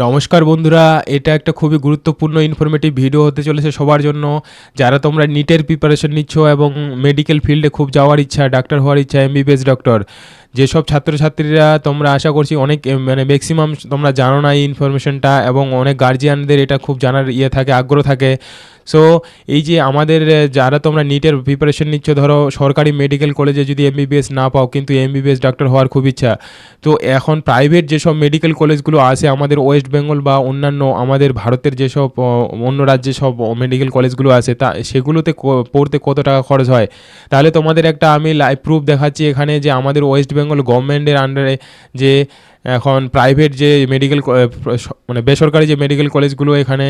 নমস্কার বন্ধুরা, এটা একটা খুবই গুরুত্বপূর্ণ ইনফরমেটিভ ভিডিও হতে চলেছে সবার জন্য। যারা তোমরা নিটের প্রিপারেশন নিচ্ছ এবং মেডিকেল ফিল্ডে খুব যাওয়ার ইচ্ছা, ডাক্তার হওয়ার ইচ্ছা, এমবিবিএস ডক্টর, যেসব ছাত্রছাত্রীরা তোমরা আশা করছি অনেক মানে ম্যাক্সিমাম তোমরা জানো না এই ইনফরমেশনটা, এবং অনেক গার্জিয়ানদের এটা খুব জানার থাকে, আগ্রহ থাকে। সো এই যে আমাদের যারা তোমরা নিটের প্রিপারেশন নিচ্ছ, ধরো সরকারি মেডিকেল কলেজে যদি এমবিবিএস না পাও কিন্তু এমবিবিএস ডাক্তার হওয়ার খুব ইচ্ছা, তো এখন প্রাইভেট যেসব মেডিকেল কলেজগুলো আছে আমাদের ওয়েস্ট বেঙ্গল বা অন্যান্য আমাদের ভারতের যেসব অন্য রাজ্যে সব মেডিকেল কলেজগুলো আছে, তা সেগুলোতে পড়তে কত টাকা খরচ হয়। তাহলে তোমাদের একটা আমি লাইভ প্রুফ দেখাচ্ছি এখানে, যে আমাদের ওয়েস্ট বেঙ্গল গভর্নমেন্টের আন্ডারে যে এখন প্রাইভেট যে মেডিকেল মানে বেসরকারি যে মেডিকেল কলেজগুলো এখানে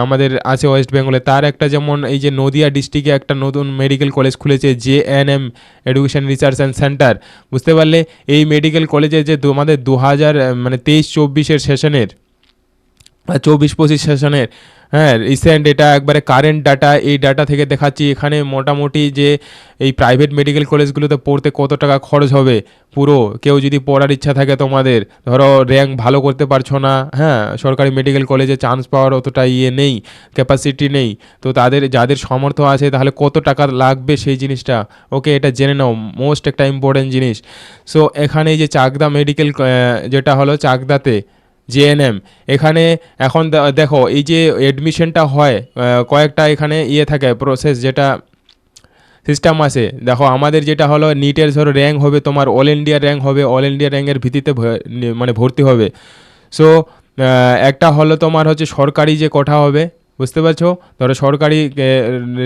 আমাদের আছে ওয়েস্ট বেঙ্গলে, তার একটা যেমন এই যে নদিয়া ডিস্ট্রিক্টে একটা নতুন মেডিকেল কলেজ খুলেছে, JNM education research and centre. বুঝতে পারলে এই মেডিকেল কলেজে যে আমাদের 2000 মানে 23-24 সেশনের বা 24-25 সেশনের, হ্যাঁ, রিসেন্ট এটা একবারে কারেন্ট ডাটা, এই ডাটা থেকে দেখাচ্ছি এখানে মোটামুটি যে এই প্রাইভেট মেডিকেল কলেজগুলোতে পড়তে কত টাকা খরচ হবে। পুরো কেউ যদি পড়ার ইচ্ছা থাকে, তোমাদের ধরো র্যাঙ্ক ভালো করতে পারছো না, হ্যাঁ, সরকারি মেডিকেল কলেজে চান্স পাওয়ার অতটা নেই, ক্যাপাসিটি নেই, তো তাদের যাদের সামর্থ্য আছে তাহলে কত টাকা লাগবে সেই জিনিসটা, ওকে, এটা জেনে নাও, মোস্ট একটা ইম্পর্টেন্ট জিনিস। সো এখানে এই যে চাকদা মেডিকেল, যেটা হলো চাকদাতে JNM, এখানে এখন দেখো এই যে অ্যাডমিশনটা হয়, কয়েকটা এখানে থাকে প্রসেস, যেটা সিস্টেম আছে। দেখো আমাদের যেটা হলো নিটের ধরো র্যাঙ্ক হবে তোমার অল ইন্ডিয়া র্যাঙ্ক হবে, অল ইন্ডিয়া র্যাঙ্কের ভিত্তিতে মানে ভর্তি হবে। সো একটা হলো তোমার হচ্ছে সরকারি যে কোঠা হবে, বুঝতে পারছো, ধরো সরকারি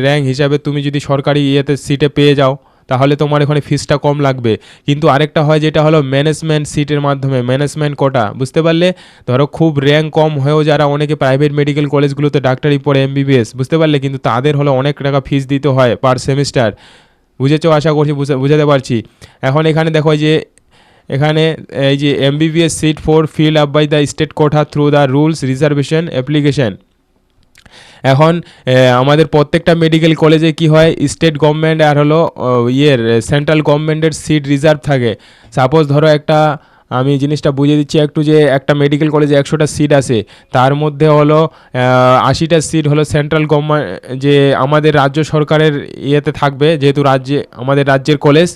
র্যাঙ্ক হিসাবে তুমি যদি সরকারি সিটে পেয়ে যাও তাহলে তোমার এখানে ফিসটা কম লাগবে। কিন্তু আরেকটা হয় যেটা হলো ম্যানেজমেন্ট সিটের মাধ্যমে, ম্যানেজমেন্ট কোটা, বুঝতে পারলে, ধরো খুব র্যাঙ্ক কম হয়েও যারা অনেকে প্রাইভেট মেডিকেল কলেজগুলোতে ডাক্তারি পড়ে এমবিবিএস, বুঝতে পারলে, কিন্তু তাদের হলো অনেক টাকা ফিস দিতে হয় পার সেমিস্টার। বুঝেছো, আশা করছি বুঝাতে পারছি। এখন এখানে দেখো যে এখানে এই যে MBBS seat for fill up by the state quota through the rules reservation application. এখন আমাদের প্রত্যেকটা মেডিকেল কলেজে কি হয়, স্টেট গভর্নমেন্ট আর হলো সেন্ট্রাল গভর্নমেন্টের সিট রিজার্ভ থাকে। সাপোজ ধরো একটা, আমি জিনিসটা বুঝিয়ে দিচ্ছি একটু, যে একটা মেডিকেল কলেজে 100টা সিট আছে, তার মধ্যে হলো 80টা সিট হলো সেন্ট্রাল গভর্নমেন্ট, যে আমাদের রাজ্য সরকারের থাকবে, যেহেতু আমাদের রাজ্যের কলেজ,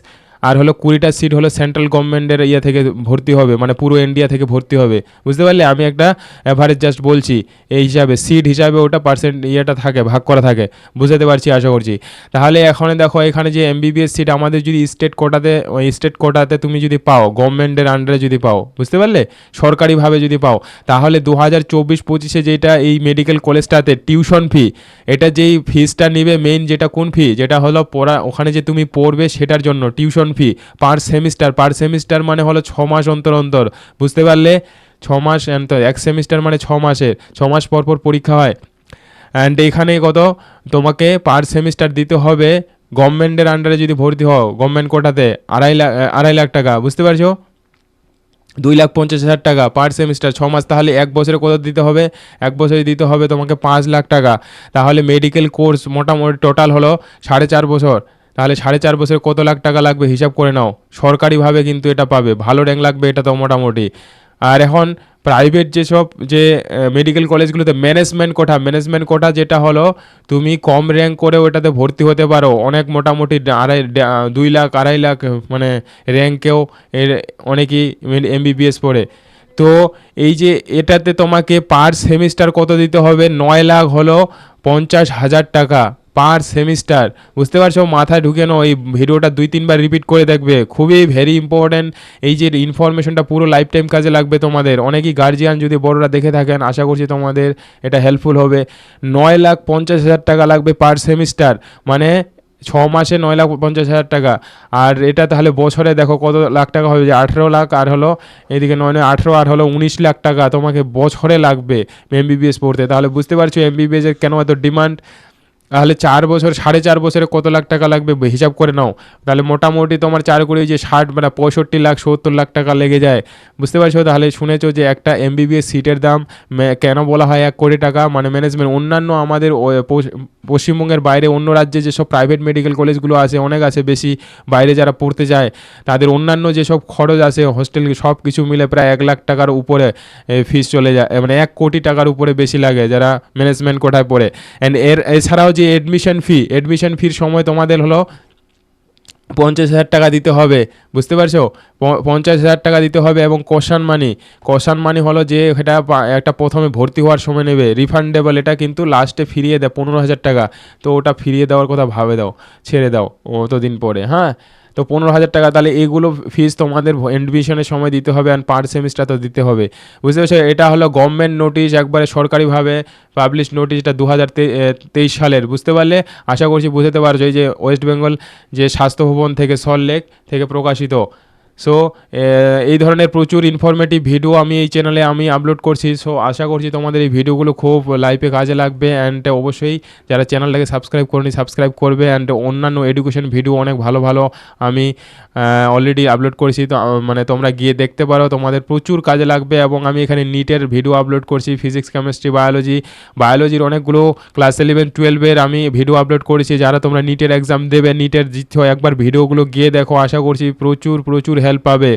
আর হলো 20টা সিট হলো সেন্ট্রাল গভর্নমেন্টের থেকে ভর্তি হবে, মানে পুরো ইন্ডিয়া থেকে ভর্তি হবে। বুঝতে পারলে, আমি একটা অ্যাভারেজ জাস্ট বলছি, এই হিসাবে সিট হিসাবে ওটা পার্সেন্ট থাকে, ভাগ করা থাকে। বুঝতে পারছি আশা করছি। তাহলে এখন দেখো এখানে যে এমবিবিএস সিট আমাদের যদি স্টেট কোটাতে, ওই স্টেট কোটাতে তুমি যদি পাও, গভর্নমেন্টের আন্ডারে যদি পাও, বুঝতে পারলে, সরকারিভাবে যদি পাও, তাহলে 2024-25 যেটা এই মেডিকেল কলেজটাতে টিউশন ফি, এটা যেই ফিসটা নেবে মেইন, যেটা কোন ফি, যেটা হলো পড়া, ওখানে যে তুমি পড়বে সেটার জন্য টিউশন ফি পার সেমিস্টার মানে হলো 6 মাস অন্তর অন্তর। বুঝতে পারলে, 6 মাস অন্তর, এক সেমিস্টার মানে 6 মাসে, 6 মাস পর পর পরীক্ষা হয়। অ্যান্ড এখানে কত তোমাকে পার সেমিস্টার দিতে হবে, গভর্নমেন্টের আন্ডারে যদি ভর্তি হও গভর্নমেন্ট কোটাতে, 2.5 লাখ টাকা। বুঝতে পারছো, 2,50,000 টাকা পার সেমিস্টার, 6 মাস, তাহলে এক বছরে কত দিতে হবে, এক বছরে দিতে হবে তোমাকে 5 লাখ টাকা। তাহলে মেডিকেল কোর্স মোটামুটি টোটাল হলো 4.5 বছর, তাহলে 4.5 বছরে কত লাখ টাকা লাগবে হিসাব করে নাও। সরকারিভাবে কিন্তু এটা পাবে, ভালো র্যাঙ্ক লাগবে এটা তো মোটামুটি। আর এখন প্রাইভেট যেসব যে মেডিকেল কলেজগুলোতে ম্যানেজমেন্ট কোটা যেটা হলো, তুমি কম র্যাঙ্ক করে ওটাতে ভর্তি হতে পারো, অনেক মোটামুটি 2 লাখ 2.5 লাখ মানে র্যাঙ্কেও এর অনেকেই এমবিবিএস পড়ে। তো এই যে এটাতে তোমাকে পার সেমিস্টার কত দিতে হবে, 9 লাখ হলো 50,000 টাকা পার সেমিস্টার। বুঝতে পারছো, মাথায় ঢুকে নাও, এই ভিডিওটা 2-3 বার রিপিট করে দেখবে, খুবই ভেরি ইম্পর্ট্যান্ট। এই যে ইনফরমেশনটা পুরো লাইফ টাইম কাজে লাগবে তোমাদের। অনেকেই গার্জিয়ান যদি বড়রা দেখে থাকেন, আশা করছি তোমাদের এটা হেল্পফুল হবে। 9,50,000 টাকা লাগবে পার সেমিস্টার, মানে 6 মাসে 9,50,000 টাকা। আর এটা তাহলে বছরে দেখো কত লাখ টাকা হবে, যে 18 লাখ, আর হলো এদিকে 9 9 18 আর হলো 19 লাখ টাকা তোমাকে বছরে লাগবে এমবিবিএস পড়তে। তাহলে বুঝতে পারছো এমবিবিএস এর কেন এত ডিমান্ড। তাহলে 4 বছর 4.5 বছরে কত লাখ টাকা লাগবে হিসাব করে নাও। তাহলে মোটামুটি তোমার 4 করে যে 60 মানে 65 লাখ 70 লাখ টাকা লেগে যায়। বুঝতে পারছো? তাহলে শুনেছো যে একটা এমবিবিএস সিটের দাম কেন বলা হয় 1 কোটি টাকা? মানে ম্যানেজমেন্ট অন্যান্য আমাদের পশ্চিমবঙ্গের বাইরে অন্য রাজ্যে যেসব প্রাইভেট মেডিকেল কলেজগুলো আছে অনেক আছে বেশি, বাইরে যারা পড়তে যায় তাদের অন্যান্য যেসব খরচ আছে হস্টেল সব কিছু মিলে প্রায় 1 লাখ টাকার উপরে ফিস চলে যায়, মানে 1 কোটি টাকার উপরে বেশি লাগে যারা ম্যানেজমেন্ট কোটায় পড়ে। অ্যান্ড এছাড়াও যে অ্যাডমিশন ফির সময় তোমাদের হলো 50,000 টাকা দিতে হবে। বুঝতে পারছো? 50,000 টাকা দিতে হবে। এবং কশান মানি হলো যে সেটা একটা প্রথমে ভর্তি হওয়ার সময় নেবে, রিফান্ডেবল, এটা কিন্তু লাস্টে ফিরিয়ে দেয় 15,000 টাকা। তো ওটা ফিরিয়ে দেওয়ার কথা ভাবে দাও, ছেড়ে দাও অতদিন পরে। হ্যাঁ, তো 15,000 টাকা, তাহলে এগুলো ফিস তোমাদের অ্যাডমিশনের সময় দিতে হবে, অ্যান্ড পার সেমিস্টার তো দিতে হবে। বুঝতে পারছো? এটা হলো গভর্নমেন্ট নোটিশ, একবারে সরকারিভাবে পাবলিশ নোটিশটা 2023 সালের। বুঝতে পারলে? আশা করছি বুঝতে পারছো। এই যে ওয়েস্ট বেঙ্গল যে স্বাস্থ্য ভবন থেকে সল্টলেক থেকে প্রকাশিত। সো এই ধরনের প্রচুর ইনফরমেটিভ ভিডিও আমি এই চ্যানেলে আমি আপলোড করছি। সো আশা করছি তোমাদের এই ভিডিওগুলো খুব লাইফে কাজে লাগবে। অ্যান্ড অবশ্যই যারা চ্যানেলটাকে সাবস্ক্রাইব করেনি সাবস্ক্রাইব করবে। অ্যান্ড অন্যান্য এডুকেশন ভিডিও অনেক ভালো ভালো আমি অলরেডি আপলোড করেছি, তো মানে তোমরা গিয়ে দেখতে পারো, তোমাদের প্রচুর কাজে লাগবে। এবং আমি এখানে নিটের ভিডিও আপলোড করছি, ফিজিক্স কেমিস্ট্রি বায়োলজির অনেকগুলো ক্লাস 11-12 আমি ভিডিও আপলোড করেছি। যারা তোমরা নিটের এক্সাম দেবে, নিটের জিতছ, একবার ভিডিওগুলো গিয়ে দেখো, আশা করছি প্রচুর হেল্প পাবে।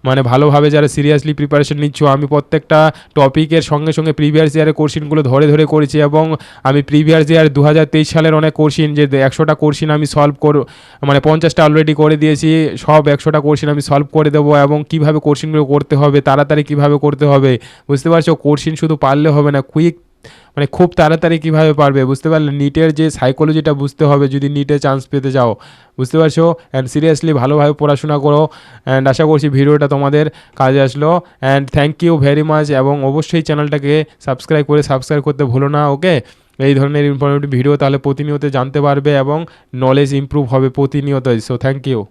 মানে ভালোভাবে যারা সিরিয়াসলি প্রিপারেশন নিচ্ছ, আমি প্রত্যেকটা টপিকের সঙ্গে সঙ্গে প্রিভিয়াস ইয়ারের কোশ্চিনগুলো ধরে করেছি। এবং আমি প্রিভিয়াস ইয়ার 2023 সালের অনেক কোশ্চিন, যে 100টা কোশ্চিন আমি মানে 50টা অলরেডি করে দিয়েছি, সব 100টা কোশ্চিন আমি সলভ করে দেবো। এবং কীভাবে কোশ্চিনগুলো করতে হবে, তাড়াতাড়ি কীভাবে করতে হবে। বুঝতে পারছো? কোশ্চিন শুধু পারলে হবে না, মানে খুব তাড়াতাড়ি কীভাবে পারবে। বুঝতে পারলে? নিটের যে সাইকোলজিটা বুঝতে হবে যদি নিটে চান্স পেতে চাও। বুঝতে পারছো? অ্যান্ড সিরিয়াসলি ভালোভাবে পড়াশোনা করো। অ্যান্ড আশা করছি ভিডিওটা তোমাদের কাজে আসলো। And thank you very much. এবং অবশ্যই চ্যানেলটাকে সাবস্ক্রাইব করতে ভুলো না। ওকে, এই ধরনের ইনফরমেটিভ ভিডিও তাহলে প্রতিনিয়ত জানতে পারবে এবং নলেজ ইমপ্রুভ হবে প্রতিনিয়ত। So thank you.